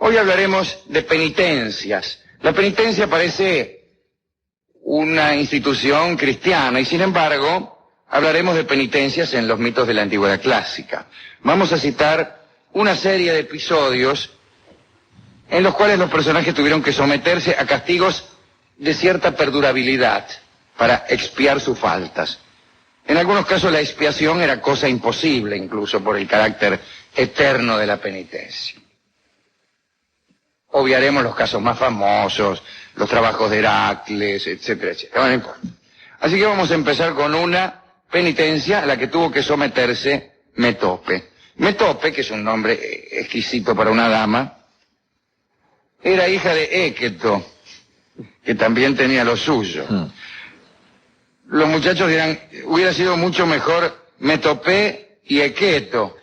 Hoy hablaremos de penitencias. La penitencia parece una institución cristiana y sin embargo hablaremos de penitencias en los mitos de la antigüedad clásica. Vamos a citar una serie de episodios en los cuales los personajes tuvieron que someterse a castigos de cierta perdurabilidad para expiar sus faltas. En algunos casos la expiación era cosa imposible, incluso por el carácter eterno de la penitencia. Obviaremos los casos más famosos, los trabajos de Heracles, etcétera, etcétera. No importa. Así que vamos a empezar con una penitencia a la que tuvo que someterse Metope. Metope, que es un nombre exquisito para una dama, era hija de Équeto, que también tenía lo suyo. Los muchachos dirán, hubiera sido mucho mejor Metope y Équeto.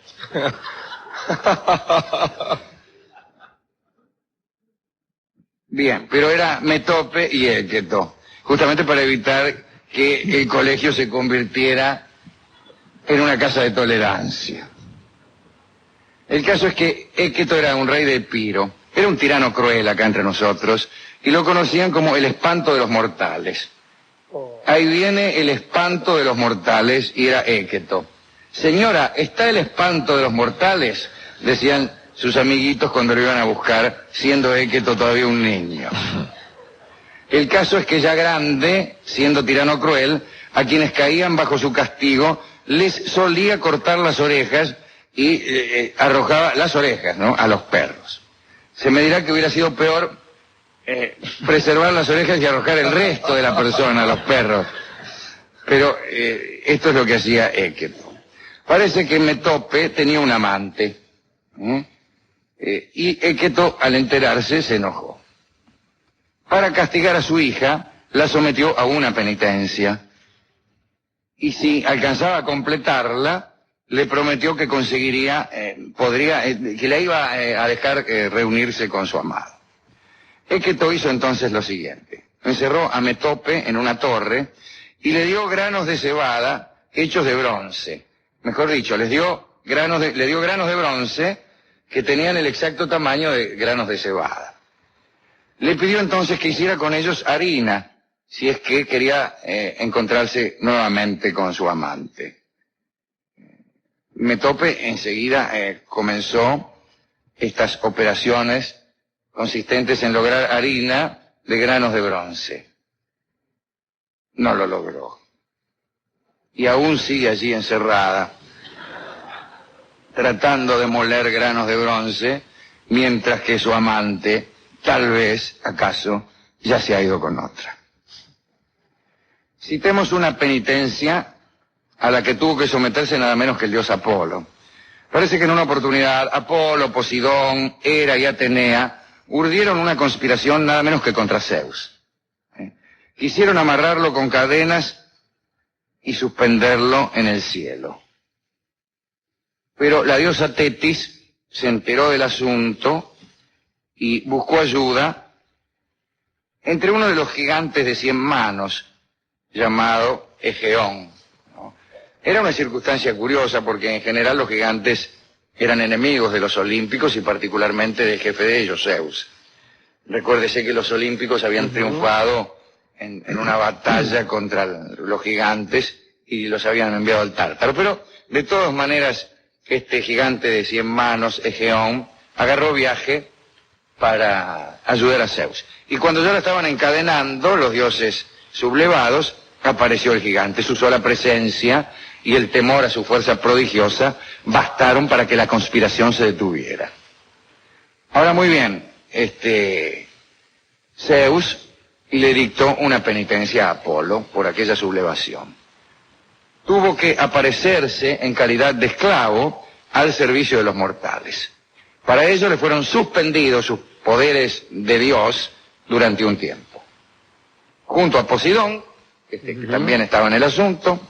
Bien, pero era Metope y Équeto, justamente para evitar que el colegio se convirtiera en una casa de tolerancia. El caso es que Équeto era un rey de Epiro, era un tirano cruel acá entre nosotros, y lo conocían como el espanto de los mortales. Ahí viene el espanto de los mortales, y era Équeto. Señora, ¿está el espanto de los mortales? Decían sus amiguitos cuando lo iban a buscar, siendo Équeto todavía un niño. El caso es que ya grande, siendo tirano cruel, a quienes caían bajo su castigo, les solía cortar las orejas y arrojaba las orejas, ¿no?, a los perros. Se me dirá que hubiera sido peor preservar las orejas y arrojar el resto de la persona a los perros. Pero esto es lo que hacía Équeto. Parece que Metope tenía un amante. Y Équeto, al enterarse, se enojó. Para castigar a su hija, la sometió a una penitencia. Y si alcanzaba a completarla, le prometió que conseguiría, que la iba a dejar reunirse con su amado. Équeto hizo entonces lo siguiente. Encerró a Metope en una torre y le dio granos de cebada hechos de bronce. Mejor dicho, le dio granos de bronce que tenían el exacto tamaño de granos de cebada. Le pidió entonces que hiciera con ellos harina, si es que quería encontrarse nuevamente con su amante. Metope enseguida comenzó estas operaciones consistentes en lograr harina de granos de bronce. No lo logró. Y aún sigue allí encerrada, tratando de moler granos de bronce, mientras que su amante, tal vez, acaso, ya se ha ido con otra. Citemos una penitencia a la que tuvo que someterse nada menos que el dios Apolo. Parece que en una oportunidad Apolo, Posidón, Hera y Atenea urdieron una conspiración nada menos que contra Zeus. Quisieron amarrarlo con cadenas y suspenderlo en el cielo. Pero la diosa Tetis se enteró del asunto y buscó ayuda entre uno de los gigantes de 100 manos, llamado Egeón. Era una circunstancia curiosa porque en general los gigantes eran enemigos de los olímpicos y particularmente del jefe de ellos, Zeus. Recuérdese que los olímpicos habían triunfado en una batalla contra los gigantes y los habían enviado al Tártaro. Pero de todas maneras, este gigante de 100 manos, Egeón, agarró viaje para ayudar a Zeus. Y cuando ya lo estaban encadenando, los dioses sublevados, apareció el gigante. Su sola presencia y el temor a su fuerza prodigiosa bastaron para que la conspiración se detuviera. Ahora muy bien, Zeus le dictó una penitencia a Apolo por aquella sublevación. Tuvo que aparecerse en calidad de esclavo al servicio de los mortales. Para ello le fueron suspendidos sus poderes de Dios durante un tiempo. Junto a Posidón, que también estaba en el asunto,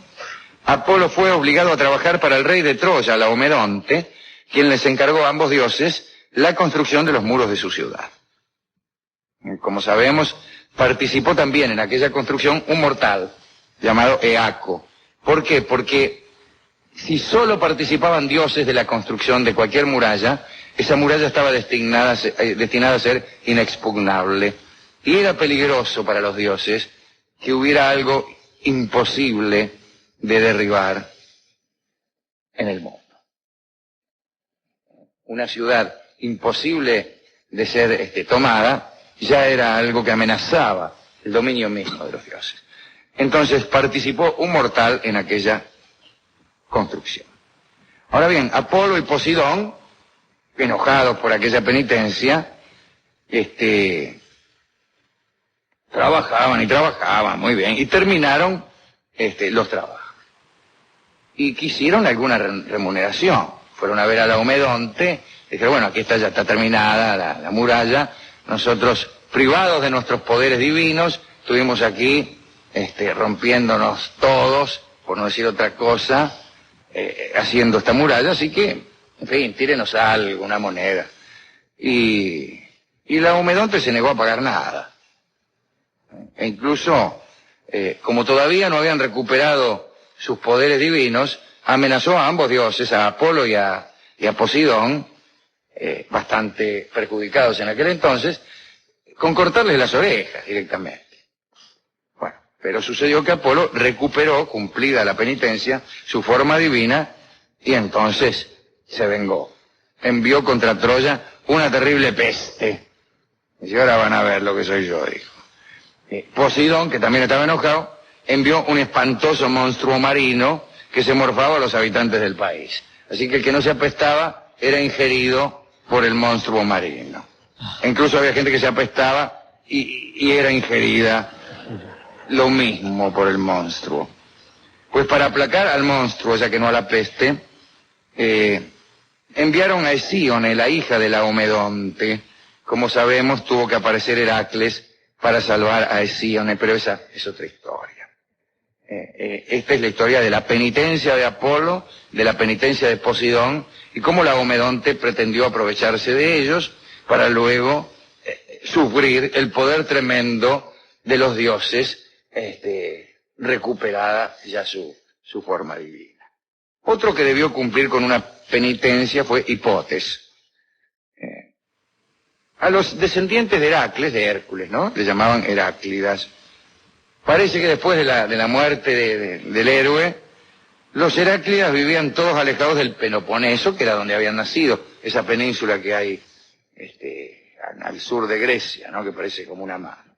Apolo fue obligado a trabajar para el rey de Troya, Laomedonte, quien les encargó a ambos dioses la construcción de los muros de su ciudad. Como sabemos, participó también en aquella construcción un mortal llamado Eaco. ¿Por qué? Porque si solo participaban dioses de la construcción de cualquier muralla, esa muralla estaba destinada a ser inexpugnable. Y era peligroso para los dioses que hubiera algo imposible de derribar en el mundo. Una ciudad imposible de ser tomada ya era algo que amenazaba el dominio mismo de los dioses. Entonces participó un mortal en aquella construcción. Ahora bien, Apolo y Poseidón, enojados por aquella penitencia, trabajaban y trabajaban muy bien y terminaron los trabajos. Y quisieron alguna remuneración. Fueron a ver a Laomedonte, dijeron, bueno, aquí ya está terminada la muralla, nosotros, privados de nuestros poderes divinos, estuvimos aquí rompiéndonos todos, por no decir otra cosa, haciendo esta muralla, así que, en fin, tírenos algo, una moneda. Y Laomedonte se negó a pagar nada. E incluso, como todavía no habían recuperado sus poderes divinos, amenazó a ambos dioses, a Apolo y a Poseidón, bastante perjudicados en aquel entonces, con cortarles las orejas directamente. Bueno, pero sucedió que Apolo recuperó, cumplida la penitencia, su forma divina, y entonces se vengó. Envió contra Troya una terrible peste. Y ahora van a ver lo que soy yo, dijo. Poseidón, que también estaba enojado, envió un espantoso monstruo marino que se morfaba a los habitantes del país. Así que el que no se apestaba era ingerido por el monstruo marino. Incluso había gente que se apestaba y era ingerida lo mismo por el monstruo. Pues para aplacar al monstruo, ya que no a la peste, enviaron a Hesíone, la hija de Laomedonte. Como sabemos, tuvo que aparecer Heracles para salvar a Hesíone, pero esa es otra historia. Esta es la historia de la penitencia de Apolo, de la penitencia de Poseidón, y cómo Laomedonte pretendió aprovecharse de ellos para luego sufrir el poder tremendo de los dioses, recuperada ya su forma divina. Otro que debió cumplir con una penitencia fue Hipotes. A los descendientes de Heracles, de Hércules, ¿no? Le llamaban Heráclidas. Parece que después de la muerte del héroe, los Heráclidas vivían todos alejados del Peloponeso, que era donde habían nacido, esa península que hay al sur de Grecia, ¿no? Que parece como una mano.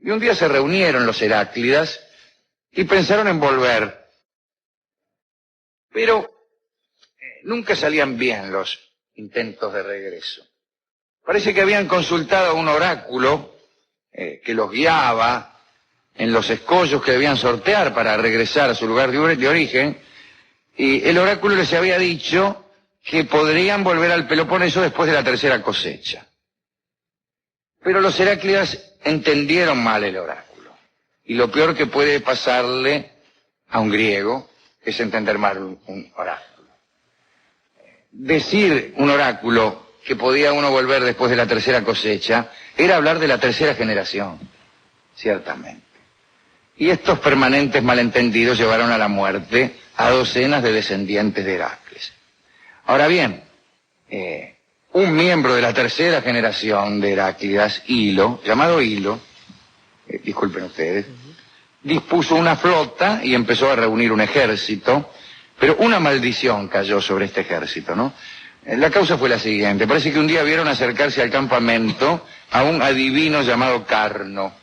Y un día se reunieron los Heráclidas y pensaron en volver. Pero nunca salían bien los intentos de regreso. Parece que habían consultado a un oráculo que los guiaba en los escollos que debían sortear para regresar a su lugar de origen, y el oráculo les había dicho que podrían volver al Peloponeso después de la tercera cosecha. Pero los Heráclidas entendieron mal el oráculo, y lo peor que puede pasarle a un griego es entender mal un oráculo. Decir un oráculo que podía uno volver después de la tercera cosecha era hablar de la tercera generación, ciertamente. Y estos permanentes malentendidos llevaron a la muerte a docenas de descendientes de Heracles. Ahora bien, un miembro de la tercera generación de Heráclidas, Hilo, llamado Hilo, disculpen ustedes, dispuso una flota y empezó a reunir un ejército, pero una maldición cayó sobre este ejército, ¿no? La causa fue la siguiente: parece que un día vieron acercarse al campamento a un adivino llamado Carno.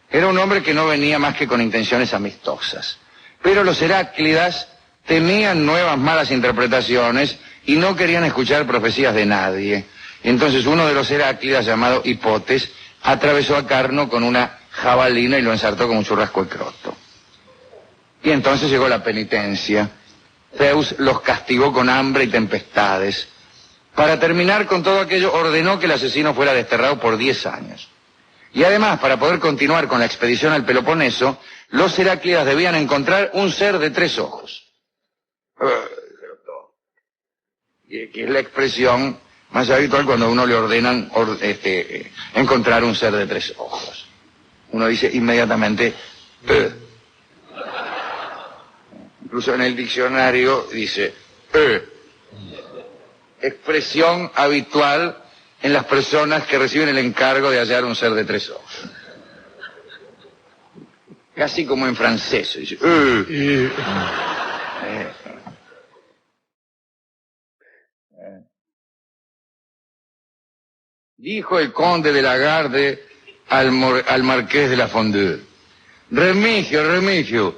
Era un hombre que no venía más que con intenciones amistosas. Pero los Heráclidas temían nuevas malas interpretaciones y no querían escuchar profecías de nadie. Entonces uno de los Heráclidas, llamado Hipotes, atravesó a Carno con una jabalina y lo ensartó como un churrasco de croto. Y entonces llegó la penitencia. Zeus los castigó con hambre y tempestades. Para terminar con todo aquello, ordenó que el asesino fuera desterrado por 10 años. Y además, para poder continuar con la expedición al Peloponeso, los Heráclidas debían encontrar un ser de 3 ojos. Que es la expresión más habitual cuando a uno le ordenan encontrar un ser de 3 ojos. Uno dice inmediatamente... Incluso en el diccionario dice expresión habitual en las personas que reciben el encargo de hallar un ser de 3 ojos. Casi como en francés. Dice, Dijo el conde de Lagarde al marqués de la Fondue: Remigio,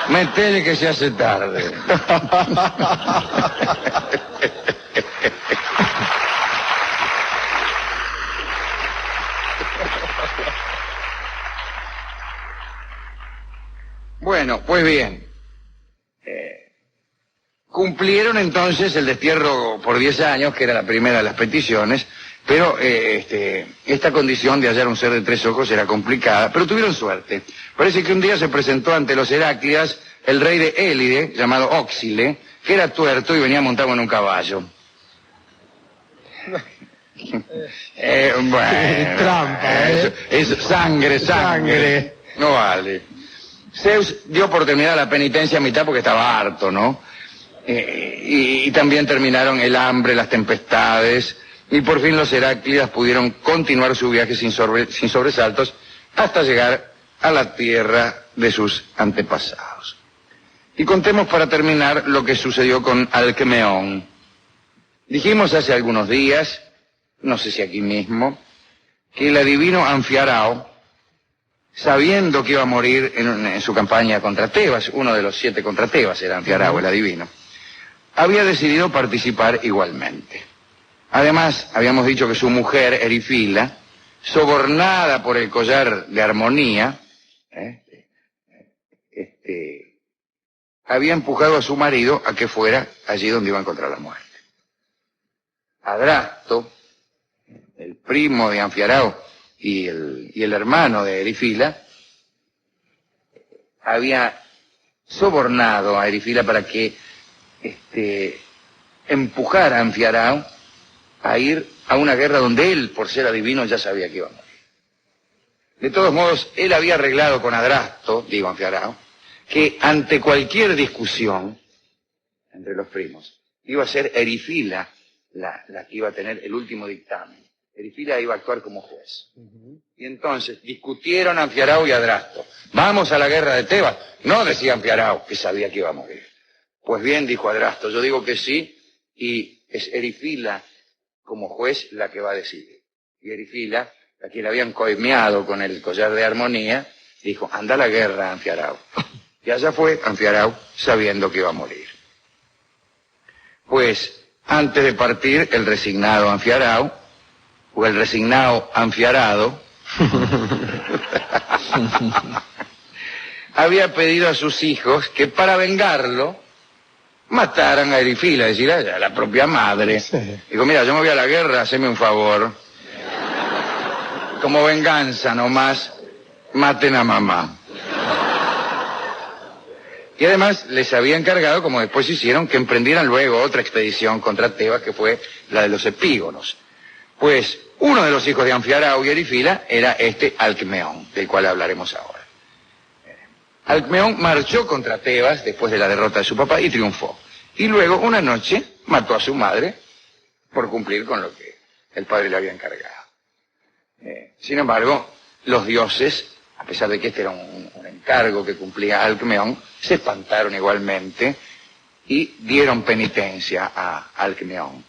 metele que se hace tarde. Bueno, pues bien, cumplieron entonces el destierro por 10 años, que era la primera de las peticiones, pero esta condición de hallar un ser de 3 ojos era complicada, pero tuvieron suerte. Parece que un día se presentó ante los Heráclidas el rey de Élide, llamado Óxile, que era tuerto y venía montado en un caballo. Bueno, trampa, es sangre. No vale. Zeus dio por terminada la penitencia a mitad porque estaba harto, ¿no? Y también terminaron el hambre, las tempestades, y por fin los Heráclidas pudieron continuar su viaje sin sobresaltos hasta llegar a la tierra de sus antepasados. Y contemos para terminar lo que sucedió con Alcmeón. Dijimos hace algunos días, no sé si aquí mismo, que el adivino Anfiarao, sabiendo que iba a morir en su campaña contra Tebas, uno de los 7 contra Tebas era Anfiarao, el adivino, había decidido participar igualmente. Además, habíamos dicho que su mujer, Erifila, sobornada por el collar de armonía, había empujado a su marido a que fuera allí donde iba a encontrar la muerte. Adrasto, el primo de Anfiarao y el hermano de Erifila, había sobornado a Erifila para que empujara a Anfiarao a ir a una guerra donde él, por ser adivino, ya sabía que iba a morir. De todos modos, él había arreglado con Adrasto, digo Anfiarao, que ante cualquier discusión entre los primos, iba a ser Erifila la que iba a tener el último dictamen. Erifila iba a actuar como juez. Y entonces discutieron Anfiarao y Adrasto. ¿Vamos a la guerra de Tebas? No, decía Anfiarao, que sabía que iba a morir. Pues bien, dijo Adrasto, yo digo que sí, y es Erifila como juez la que va a decidir. Y Erifila, a quien le habían coimeado con el collar de armonía, dijo, anda a la guerra, Anfiarao. Y allá fue Anfiarao, sabiendo que iba a morir. Pues, antes de partir, el resignado Anfiarao, o el resignado Anfiarado, había pedido a sus hijos que para vengarlo mataran a Erifila, es decir, a la propia madre. Sí. Dijo, mira, yo me voy a la guerra, haceme un favor. Como venganza nomás, maten a mamá. Y además les había encargado, como después hicieron, que emprendieran luego otra expedición contra Tebas, que fue la de los epígonos. Pues uno de los hijos de Anfiarao y Erifila era Alcmeón, del cual hablaremos ahora. Alcmeón marchó contra Tebas después de la derrota de su papá y triunfó. Y luego, una noche, mató a su madre por cumplir con lo que el padre le había encargado. Sin embargo, los dioses, a pesar de que este era un encargo que cumplía Alcmeón, se espantaron igualmente y dieron penitencia a Alcmeón.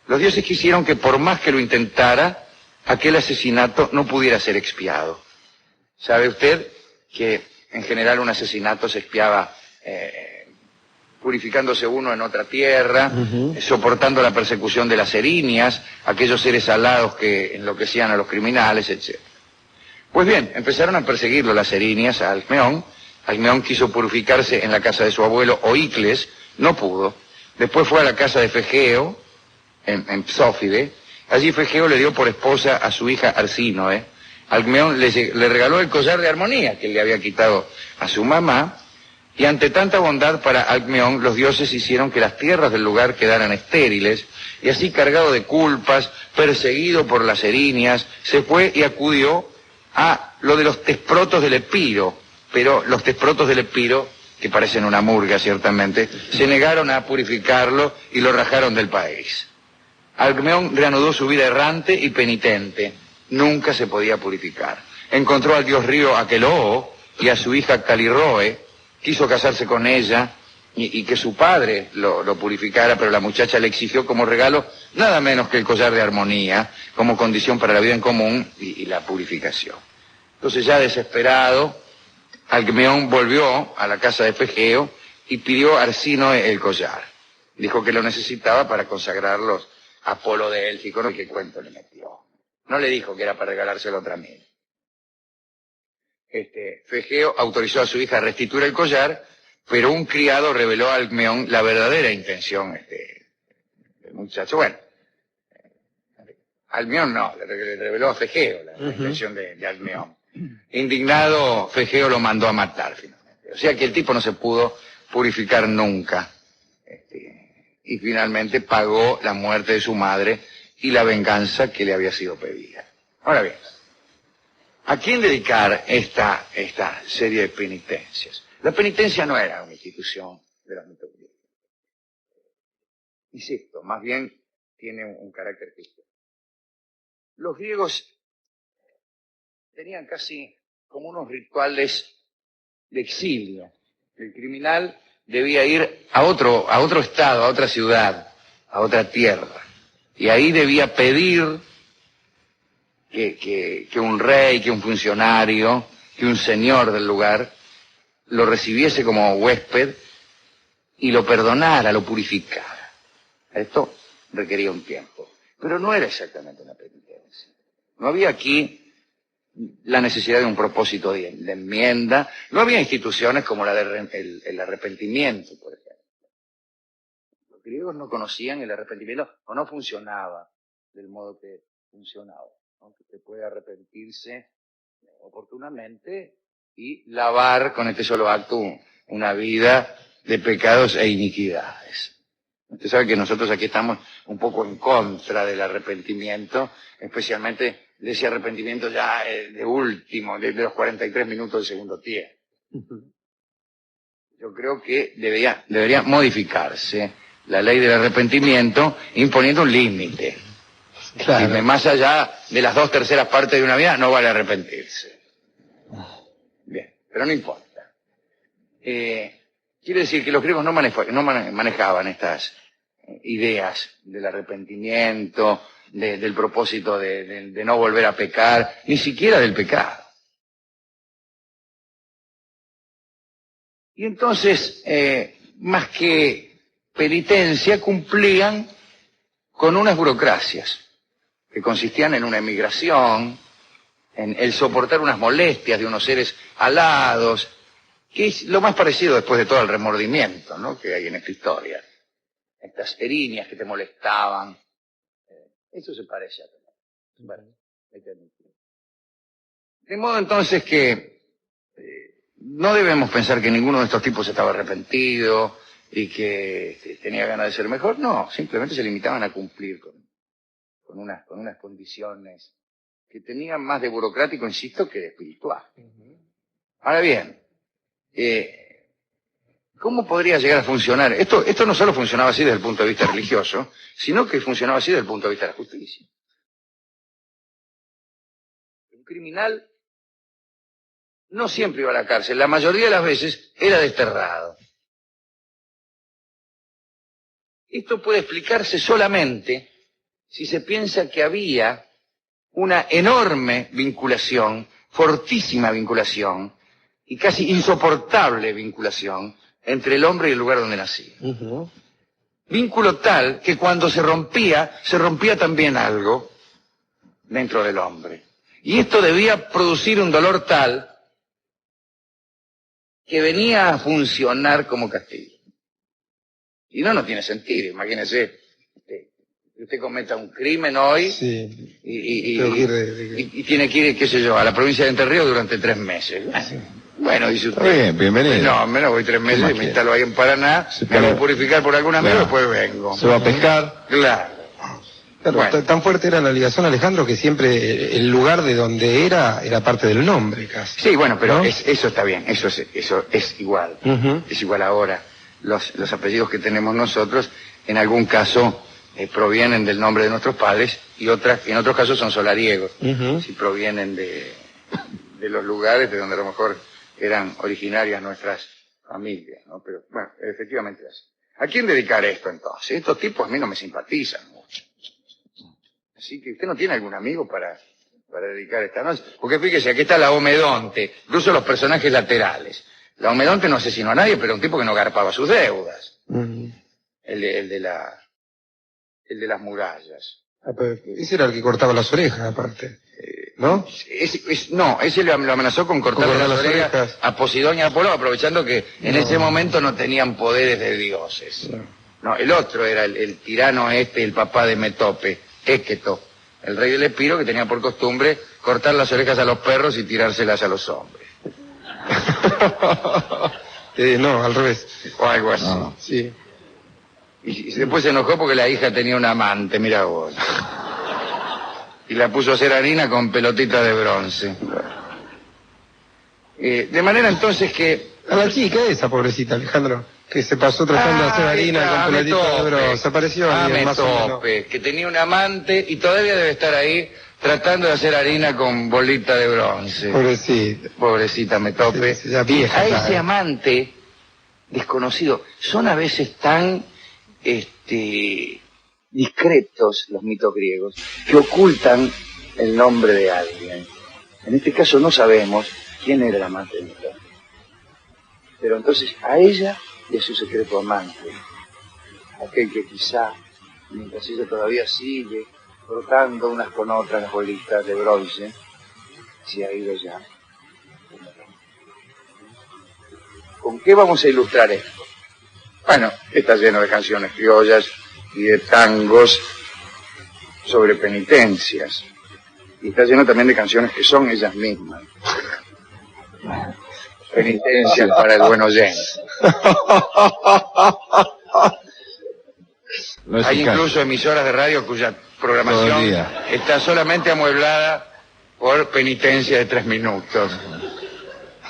Los dioses quisieron que por más que lo intentara, aquel asesinato no pudiera ser expiado. ¿Sabe usted que en general un asesinato se expiaba purificándose uno en otra tierra, soportando la persecución de las erinias, aquellos seres alados que enloquecían a los criminales, etc.? Pues bien, empezaron a perseguirlo las erinias a Alcmeón. Alcmeón quiso purificarse en la casa de su abuelo Oicles, no pudo. Después fue a la casa de Fegeo, en Psófide. Allí Fegeo le dio por esposa a su hija Arsínoe. Alcmeón le regaló el collar de armonía que le había quitado a su mamá, y ante tanta bondad para Alcmeón, los dioses hicieron que las tierras del lugar quedaran estériles, y así, cargado de culpas, perseguido por las erinias, se fue y acudió a lo de los tesprotos del Epiro. Pero los tesprotos del Epiro que parecen una murga ciertamente, se negaron a purificarlo y lo rajaron del país. Alcmeón reanudó su vida errante y penitente, nunca se podía purificar. Encontró al dios río Aqueloo y a su hija Calirroe, quiso casarse con ella y que su padre lo purificara, pero la muchacha le exigió como regalo nada menos que el collar de armonía, como condición para la vida en común y la purificación. Entonces, ya desesperado, Alcmeón volvió a la casa de Fegeo y pidió a Arsínoe el collar. Dijo que lo necesitaba para consagrarlos a Apolo de Élfico, ¿no? ¿Qué cuento le metió? No le dijo que era para regalárselo a otra mina. Fegeo autorizó a su hija a restituir el collar, pero un criado reveló a Alcmeón la verdadera intención del muchacho. Bueno, Alcmeón no, le reveló a Fegeo la intención de Alcmeón. Indignado, Fegeo lo mandó a matar finalmente. O sea que el tipo no se pudo purificar nunca. Y finalmente pagó la muerte de su madre y la venganza que le había sido pedida. Ahora bien, ¿a quién dedicar esta serie de penitencias? La penitencia no era una institución de la mitología. Insisto, más bien tiene un carácter cristiano. Los griegos tenían casi como unos rituales de exilio. El criminal debía ir a otro estado, a otra ciudad, a otra tierra. Y ahí debía pedir que un rey, que un funcionario, que un señor del lugar lo recibiese como huésped y lo perdonara, lo purificara. Esto requería un tiempo. Pero no era exactamente una penitencia. No había aquí la necesidad de un propósito de enmienda. No había instituciones como el arrepentimiento, por ejemplo. Los griegos no conocían el arrepentimiento o no funcionaba del modo que funcionaba. Aunque se puede arrepentirse oportunamente y lavar con este solo acto una vida de pecados e iniquidades. Usted sabe que nosotros aquí estamos un poco en contra del arrepentimiento, especialmente de ese arrepentimiento ya de último, de los 43 minutos del segundo tiempo. Yo creo que debería modificarse la ley del arrepentimiento imponiendo un límite. Claro. Más allá de las 2/3 partes de una vida no vale arrepentirse. Bien, pero no importa. Quiere decir que los griegos no manejaban estas ideas del arrepentimiento, del propósito de no volver a pecar, ni siquiera del pecado. Y entonces, más que penitencia, cumplían con unas burocracias que consistían en una emigración, en el soportar unas molestias de unos seres alados, que es lo más parecido después de todo el remordimiento, ¿no?, que hay en esta historia. Estas erinias que te molestaban. Eso se parece a todo. Bueno, de modo entonces que no debemos pensar que ninguno de estos tipos estaba arrepentido y que tenía ganas de ser mejor. No, simplemente se limitaban a cumplir con unas condiciones que tenían más de burocrático, insisto, que de espiritual. Ahora bien, ¿cómo podría llegar a funcionar? Esto no solo funcionaba así desde el punto de vista religioso, sino que funcionaba así desde el punto de vista de la justicia. Un criminal no siempre iba a la cárcel, la mayoría de las veces era desterrado. Esto puede explicarse solamente si se piensa que había una enorme vinculación, fortísima vinculación, y casi insoportable vinculación entre el hombre y el lugar donde nacía. Vínculo tal que cuando se rompía también algo dentro del hombre. Y esto debía producir un dolor tal que venía a funcionar como castigo. Y no tiene sentido, imagínese, usted cometa un crimen hoy, sí, y tiene que ir, qué sé yo, a la provincia de Entre Ríos durante 3 meses. Sí. Bueno, dice usted. Está bien, bienvenido. No, menos voy 3 meses, me instalo ahí en Paraná, me voy a purificar por alguna manera, después vengo. ¿Se va a pescar? Claro. Claro, bueno. tan fuerte era la ligación, Alejandro, que siempre el lugar de donde era parte del nombre, casi. Sí, bueno, pero ¿no? eso está bien, eso es igual. Es igual ahora. Los apellidos que tenemos nosotros, en algún caso, provienen del nombre de nuestros padres y en otros casos son solariegos. Si provienen de los lugares de donde a lo mejor eran originarias nuestras familias, ¿no? Pero bueno, efectivamente es así. ¿A quién dedicar esto entonces? Estos tipos a mí no me simpatizan mucho. Así que usted no tiene algún amigo para dedicar esta noche. Porque fíjese, aquí está la Omedonte, incluso los personajes laterales. La Omedonte no asesinó a nadie, pero un tipo que no garpaba sus deudas. El de las murallas. Ese era el que cortaba las orejas, aparte. ¿No? No, ese lo amenazó con cortarle las orejas a Posidón y a Apolo, aprovechando que en ese momento no tenían poderes de dioses. No, el otro era el tirano el papá de Metope, Équeto, el rey del Epiro, que tenía por costumbre cortar las orejas a los perros y tirárselas a los hombres. No, al revés. O algo así. No. Sí. Y después se enojó porque la hija tenía un amante, mira vos. Y la puso a hacer harina con pelotita de bronce. De manera entonces que... A la chica esa, pobrecita, Alejandro, que se pasó tratando de hacer harina con pelotita de bronce. Apareció alguien más o menos. Que tenía un amante y todavía debe estar ahí tratando de hacer harina con bolita de bronce. Pobrecita. Pobrecita Metope. Sí, ya vieja, a ese ¿sabes? amante desconocido, son a veces tan discretos los mitos griegos que ocultan el nombre de alguien. En este caso no sabemos quién era el amante de Metope. Pero entonces a ella y a su secreto amante, aquel que quizá, mientras ella todavía sigue frotando unas con otras las bolitas de bronce, se ha ido ya. ¿Con qué vamos a ilustrar esto? Bueno, está lleno de canciones criollas y de tangos sobre penitencias. Y está lleno también de canciones que son ellas mismas. Penitencias para el buen oyente. No es Hay eficaz. incluso emisoras de radio cuya programación está solamente amueblada por penitencias de 3 minutos,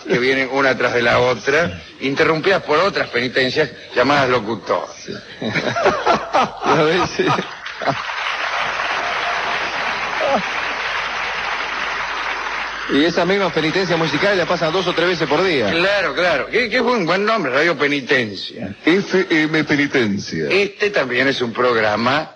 que vienen una tras de la otra, interrumpidas por otras penitencias llamadas locutor. Ya ves, sí. Y esa misma penitencia musical la pasan 2 o 3 veces por día. Claro, claro. Que es un buen nombre, Radio Penitencia. FM Penitencia. Este también es un programa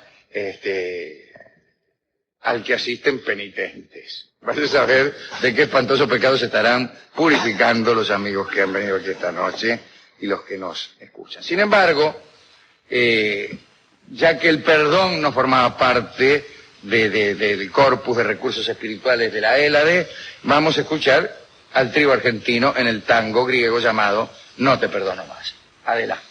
al que asisten penitentes. Vas a saber de qué espantosos pecados estarán purificando los amigos que han venido aquí esta noche y los que nos escuchan. Sin embargo, ya que el perdón no formaba parte del corpus de recursos espirituales de la Hélade, vamos a escuchar al trío argentino en el tango griego llamado No te perdono más. Adelante.